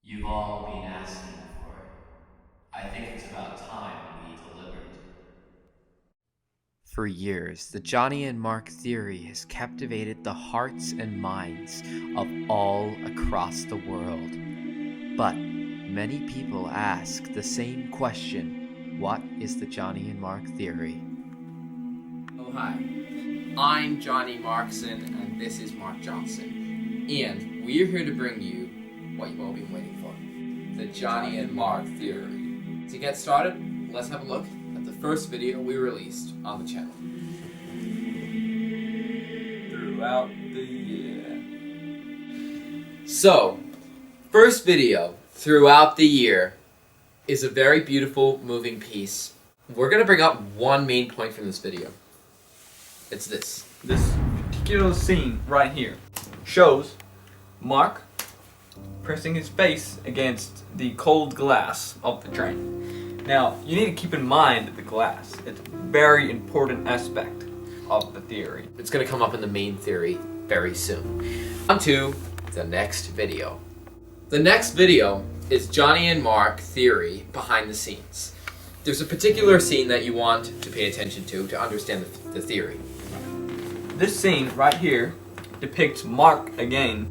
You've all been asking for it. I think it's about time we delivered. For years, the Johnny and Mark theory has captivated the hearts and minds of all across the world. But many people ask the same question: what is the Johnny and Mark theory? Oh, hi. I'm Johnny Markson, and this is Mark Johnson. And we're here to bring you what you've all been waiting for, the Johnny and Mark theory. To get started, let's have a look at the first video we released on the channel. Throughout the year. So, first video, throughout the year, is a very beautiful, moving piece. We're going to bring up one main point from this video. It's this. This particular scene right here shows Mark pressing his face against the cold glass of the train. Now, you need to keep in mind the glass. It's a very important aspect of the theory. It's going to come up in the main theory very soon. On to the next video. The next video is Johnny and Mark theory behind the scenes. There's a particular scene that you want to pay attention to understand the theory. This scene right here depicts Mark again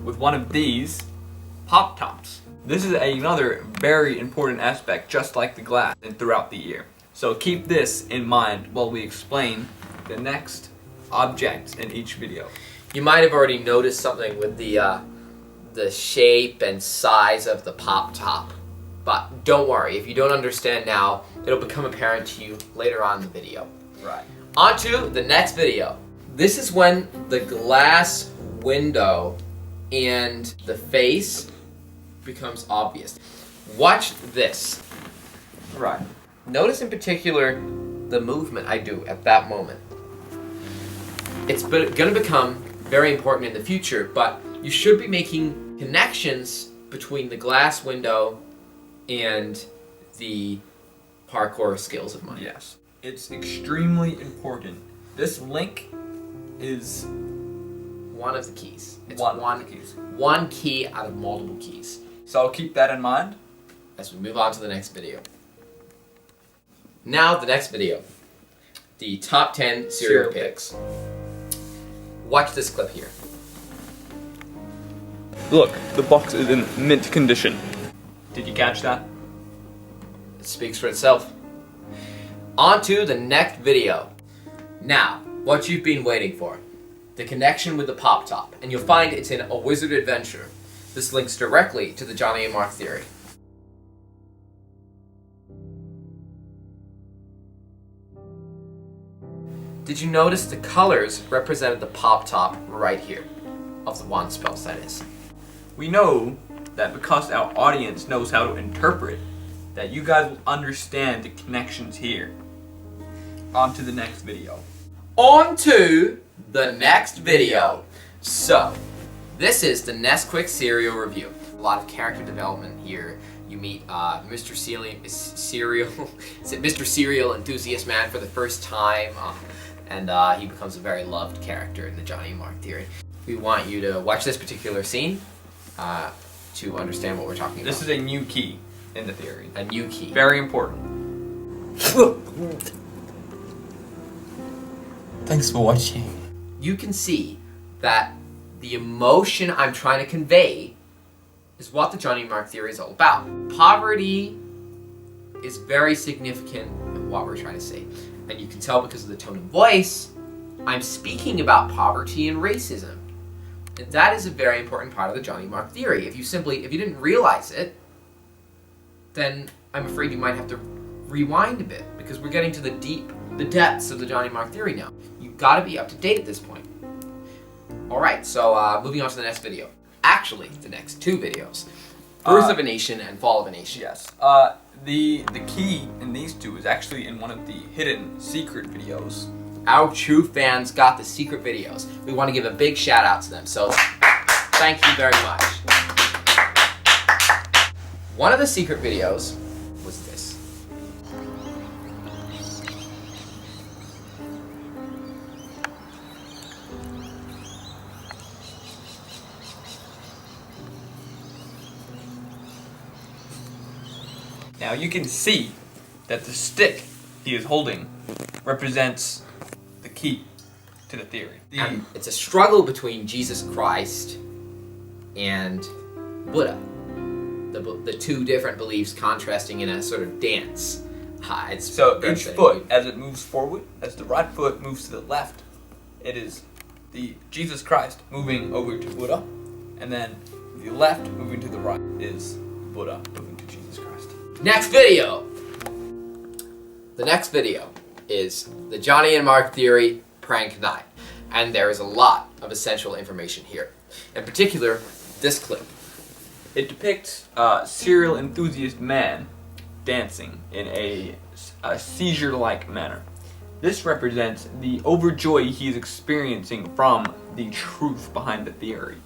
with one of these Pop-Tops. This is another very important aspect, just like the glass, and throughout the year. So keep this in mind while we explain the next objects in each video. You might have already noticed something with the shape and size of the Pop-Top. But don't worry, if you don't understand now, it'll become apparent to you later on in the video. Right. On to the next video. This is when the glass window and the face becomes obvious. Watch this. Right. Notice in particular the movement I do at that moment. It's going to become very important in the future, but you should be making connections between the glass window and the parkour skills of mine. Yes. It's extremely important. This link is One of the keys. It's one of the keys. one key out of multiple keys. So keep that in mind. As we move on to the next video. Now the next video. The top 10 cereal picks. Watch this clip here. Look, the box is in mint condition. Did you catch that? It speaks for itself. On to the next video. Now, what you've been waiting for. The connection with the Pop-Top. And you'll find it's in A Wizard Adventure. This links directly to the Johnny and Mark theory. Did you notice the colors represented the Pop-Top right here? Of the wand spells, that is. We know that because our audience knows how to interpret, that you guys will understand the connections here. On to the next video. On to the next video. So, this is the Nesquik cereal review. A lot of character development here. You meet Mr. Mr. Cereal Enthusiast Man for the first time, and he becomes a very loved character in the Johnny and Mark theory. We want you to watch this particular scene to understand what we're talking about. This is a new key in the theory. A new key. Very important. Thanks for watching. You can see that the emotion I'm trying to convey is what the Johnny and Mark theory is all about. Poverty is very significant in what we're trying to say. And you can tell because of the tone of voice, I'm speaking about poverty and racism. And that is a very important part of the Johnny and Mark theory. If you didn't realize it, then I'm afraid you might have to rewind a bit, because we're getting to the depths of the Johnny and Mark theory now. You've got to be up to date at this point. Alright, so moving on to the next video. Actually, the next two videos. Birth of a Nation and Fall of a Nation. Yes. The key in these two is actually in one of the hidden secret videos. Our true fans got the secret videos. We want to give a big shout out to them, so thank you very much. One of the secret videos was this. Now you can see that the stick he is holding represents the key to the theory. And it's a struggle between Jesus Christ and Buddha. The two different beliefs contrasting in a sort of dance. So each foot, as it moves forward, as the right foot moves to the left, it is the Jesus Christ moving over to Buddha, and then the left moving to the right is Buddha moving to Jesus Christ. Next video! The next video is the Johnny and Mark Theory Prank Night. And there is a lot of essential information here. In particular, this clip. It depicts a serial enthusiast man dancing in a seizure-like manner. This represents the overjoy he is experiencing from the truth behind the theory.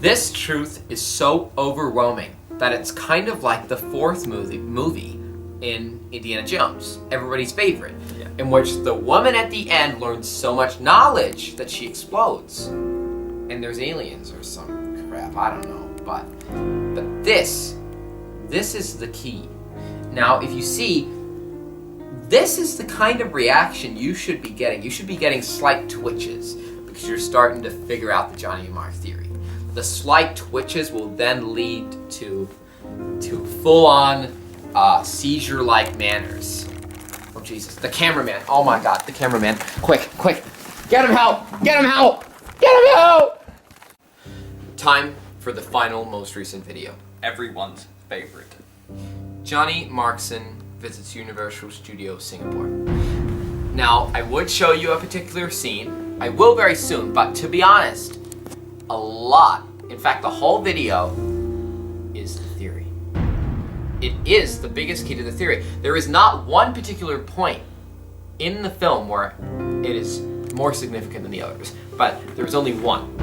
This truth is so overwhelming that it's kind of like the fourth movie in Indiana Jones, everybody's favorite, in which the woman at the end learns so much knowledge that she explodes. And there's aliens or some crap, I don't know, but this is the key. Now, if you see, this is the kind of reaction you should be getting. You should be getting slight twitches because you're starting to figure out the Johnny and Mark theory. The slight twitches will then lead to full-on seizure-like manners. Oh Jesus, the cameraman! Oh my God, the cameraman! Quick, get him help! Get him help! Get him help! Time for the final, most recent video. Everyone's favorite. Johnny Markson visits Universal Studios Singapore. Now, I would show you a particular scene. I will very soon, but to be honest, a lot, in fact, the whole video is the theory. It is the biggest key to the theory. There is not one particular point in the film where it is more significant than the others, but there's only one,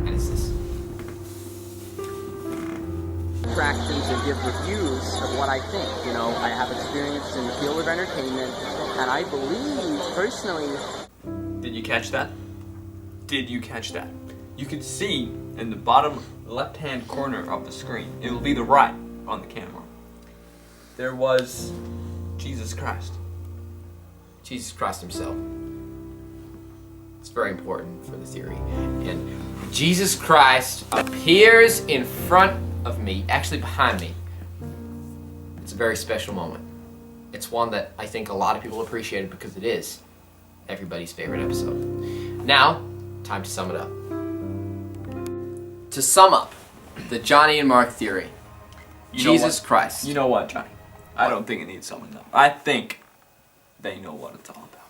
and it's this. Fractions and give reviews of what I think. You know, I have experience in the field of entertainment, and I believe, personally... Did you catch that? Did you catch that? You can see in the bottom left-hand corner of the screen, it will be the right on the camera, there was Jesus Christ. Jesus Christ himself. It's very important for the theory. And Jesus Christ appears in front of me, actually behind me. It's a very special moment. It's one that I think a lot of people appreciated because it is everybody's favorite episode. Now, time to sum it up. To sum up the Johnny and Mark theory, Jesus Christ. You know what, Johnny? I don't think it needs summing up. I think they know what it's all about.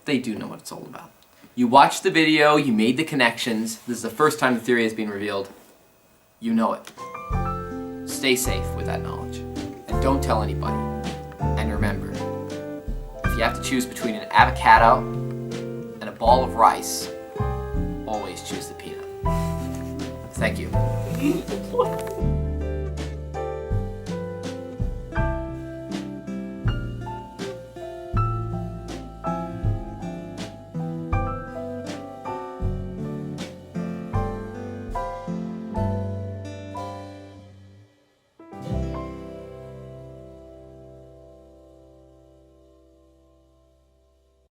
They do know what it's all about. You watched the video, you made the connections. This is the first time the theory has been revealed. You know it. Stay safe with that knowledge. And don't tell anybody. And remember, if you have to choose between an avocado and a ball of rice, always choose the peanut. Thank you.